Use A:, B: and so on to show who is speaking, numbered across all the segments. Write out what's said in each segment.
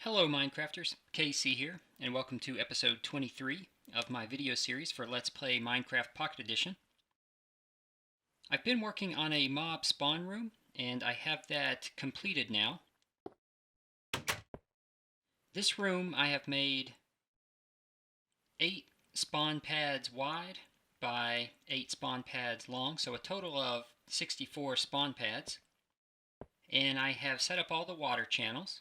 A: Hello Minecrafters, KC here, and welcome to episode 23 of my video series for Let's Play Minecraft Pocket Edition. I've been working on a mob spawn room, and I have that completed now. This room I have made 8 spawn pads wide by 8 spawn pads long, so a total of 64 spawn pads. And I have set up all the water channels.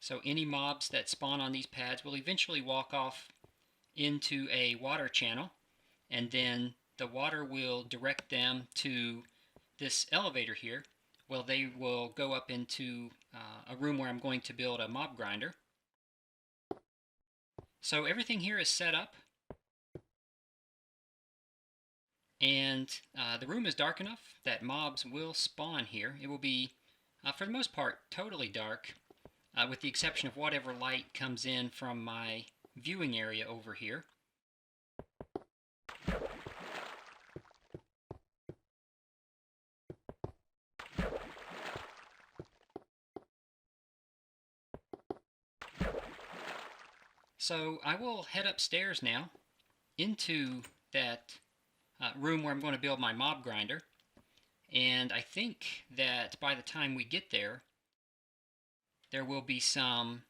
A: So any mobs that spawn on these pads will eventually walk off into a water channel, and then the water will direct them to this elevator here. Well, they will go up into a room where I'm going to build a mob grinder. So everything here is set up, and the room is dark enough that mobs will spawn here. It will be, for the most part, totally dark. With the exception of whatever light comes in from my viewing area over here. So I will head upstairs now into that room where I'm going to build my mob grinder. And I think that by the time we get there, there will be some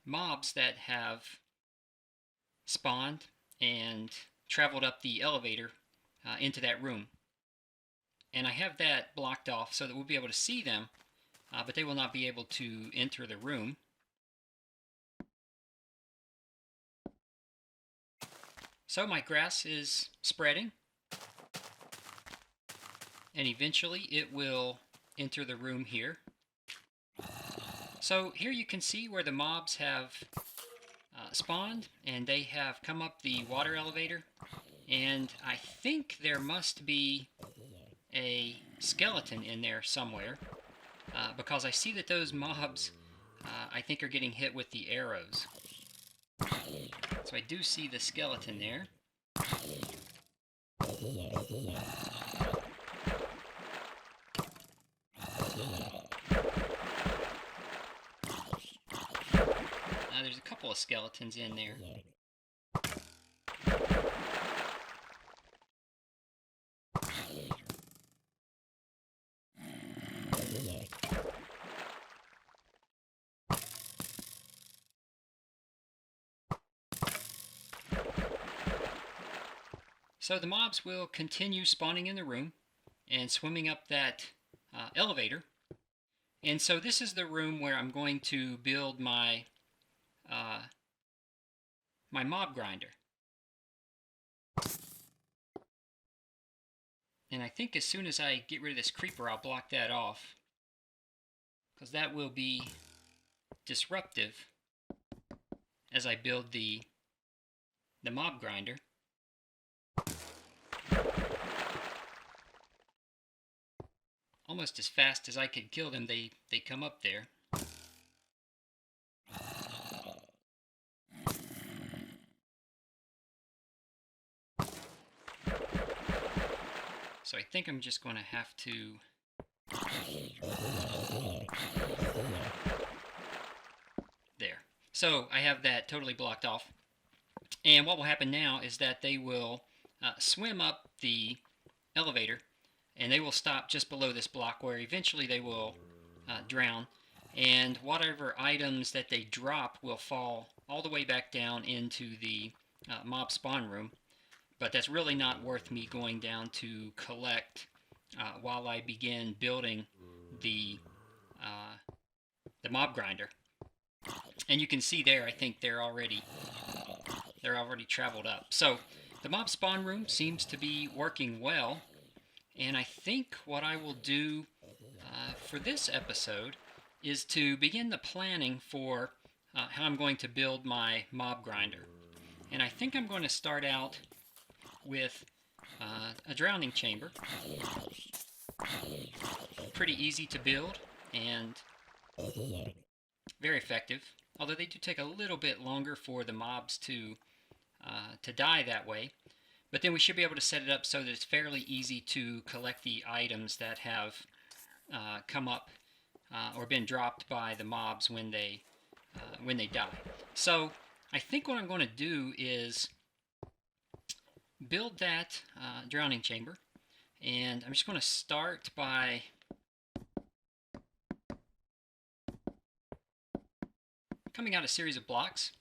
A: mobs that have spawned and traveled up the elevator into that room. And I have that blocked off so that we'll be able to see them, but they will not be able to enter the room. So my grass is spreading, and eventually it will enter the room here. So here you can see where the mobs have spawned, and they have come up the water elevator, and I think there must be a skeleton in there somewhere, because I see that those mobs I think are getting hit with the arrows. So I do see the skeleton there. There's a couple of skeletons in there. So the mobs will continue spawning in the room and swimming up that elevator. And so this is the room where I'm going to build my my mob grinder. And I think as soon as I get rid of this creeper, I'll block that off, because that will be disruptive as I build the mob grinder. Almost as fast as I could kill them, they come up there. So I think I'm just going to have to there. So I have that totally blocked off. And what will happen now is that they will swim up the elevator, and they will stop just below this block, where eventually they will drown, and whatever items that they drop will fall all the way back down into the mob spawn room. But that's really not worth me going down to collect while I begin building the mob grinder. And you can see there, I think they're already traveled up. So the mob spawn room seems to be working well. And I think what I will do for this episode is to begin the planning for how I'm going to build my mob grinder. And I think I'm going to start out with a drowning chamber. Pretty easy to build and very effective, although they do take a little bit longer for the mobs to die that way. But then we should be able to set it up so that it's fairly easy to collect the items that have come up or been dropped by the mobs when they when they die. So I think what I'm going to do is build that drowning chamber, and I'm just going to start by coming out a series of blocks,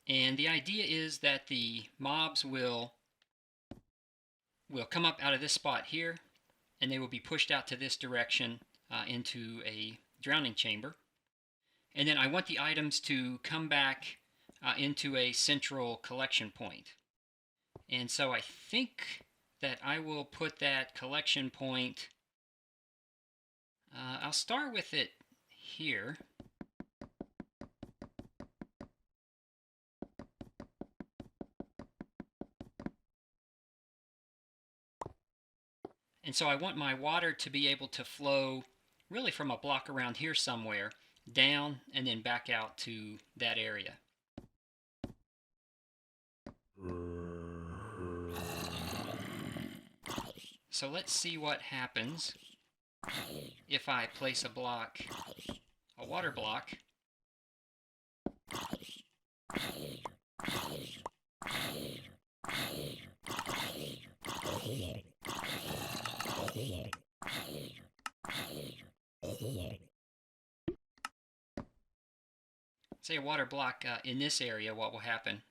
A: and the idea is that the mobs will come up out of this spot here, and they will be pushed out to this direction into a drowning chamber. And then I want the items to come back into a central collection point. And so I think that I will put that collection point, I'll start with it here. And so I want my water to be able to flow really from a block around here somewhere down and then back out to that area. So let's see what happens if I place a water block, say a water block in this area. What will happen?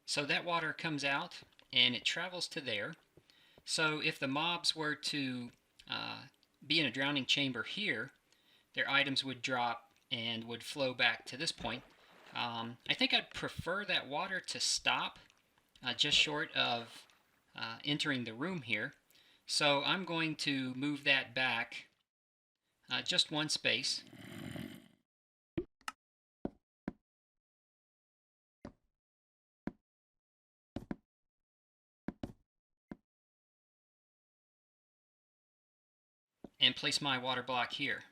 A: So that water comes out and it travels to there. So if the mobs were to be in a drowning chamber here, their items would drop and would flow back to this point. I think I'd prefer that water to stop just short of entering the room here. So I'm going to move that back just one space. And place my water block here.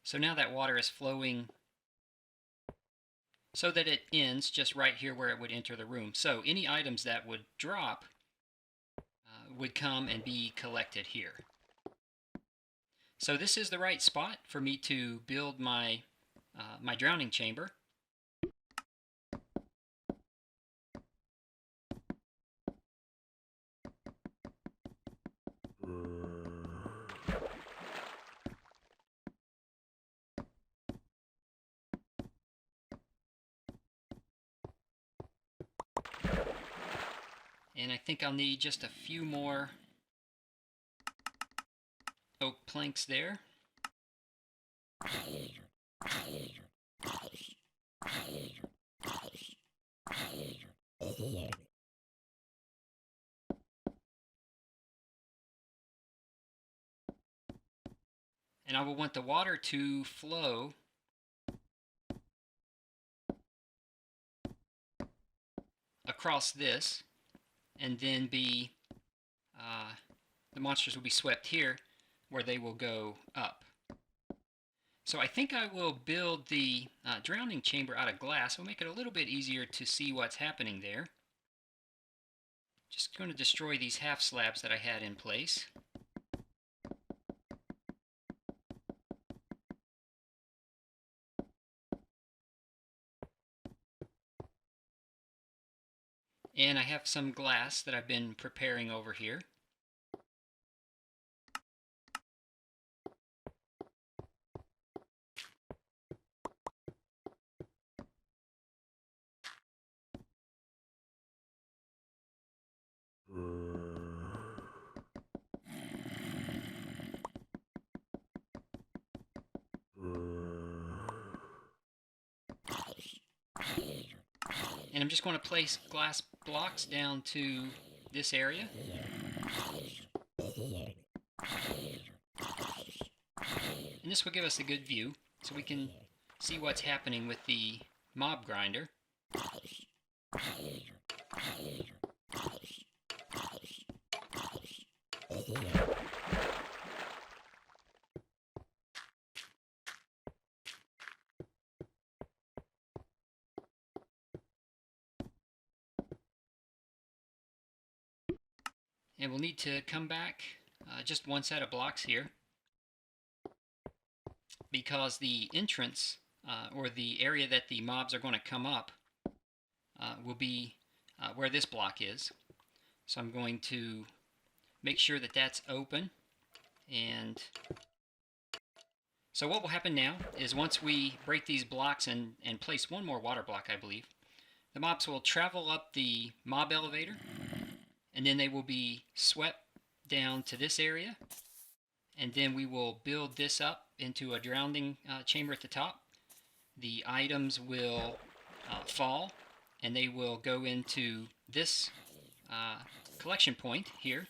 A: So now that water is flowing so that it ends just right here where it would enter the room. So any items that would drop would come and be collected here. So this is the right spot for me to build my my drowning chamber. And I think I'll need just a few more oak planks there. And I will want the water to flow across this, and then be the monsters will be swept here where they will go up. So I think I will build the drowning chamber out of glass. We'll make it a little bit easier to see what's happening there. Just going to destroy these half slabs that I had in place. And I have some glass that I've been preparing over here. And I'm just going to place glass blocks down to this area. And this will give us a good view so we can see what's happening with the mob grinder. And we'll need to come back just one set of blocks here, because the entrance or the area that the mobs are going to come up will be where this block is. So I'm going to make sure that that's open. And so what will happen now is once we break these blocks and place one more water block, I believe, the mobs will travel up the mob elevator, and then they will be swept down to this area, and then we will build this up into a drowning chamber at the top. The items will fall, and they will go into this collection point here.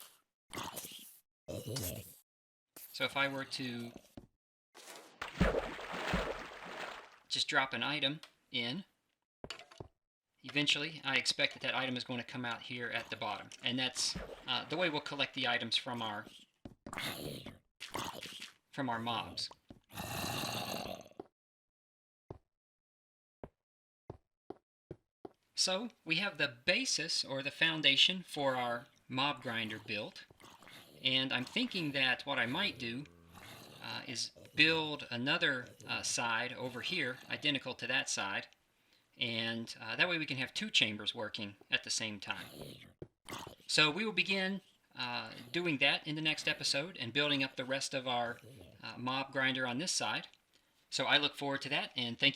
A: So if I were to just drop an item in, eventually I expect that that item is going to come out here at the bottom. And that's the way we'll collect the items from our mobs. So we have the basis or the foundation for our mob grinder built, and I'm thinking that what I might do is build another side over here identical to that side, and that way we can have two chambers working at the same time. So we will begin doing that in the next episode and building up the rest of our mob grinder on this side. So I look forward to that, and thank you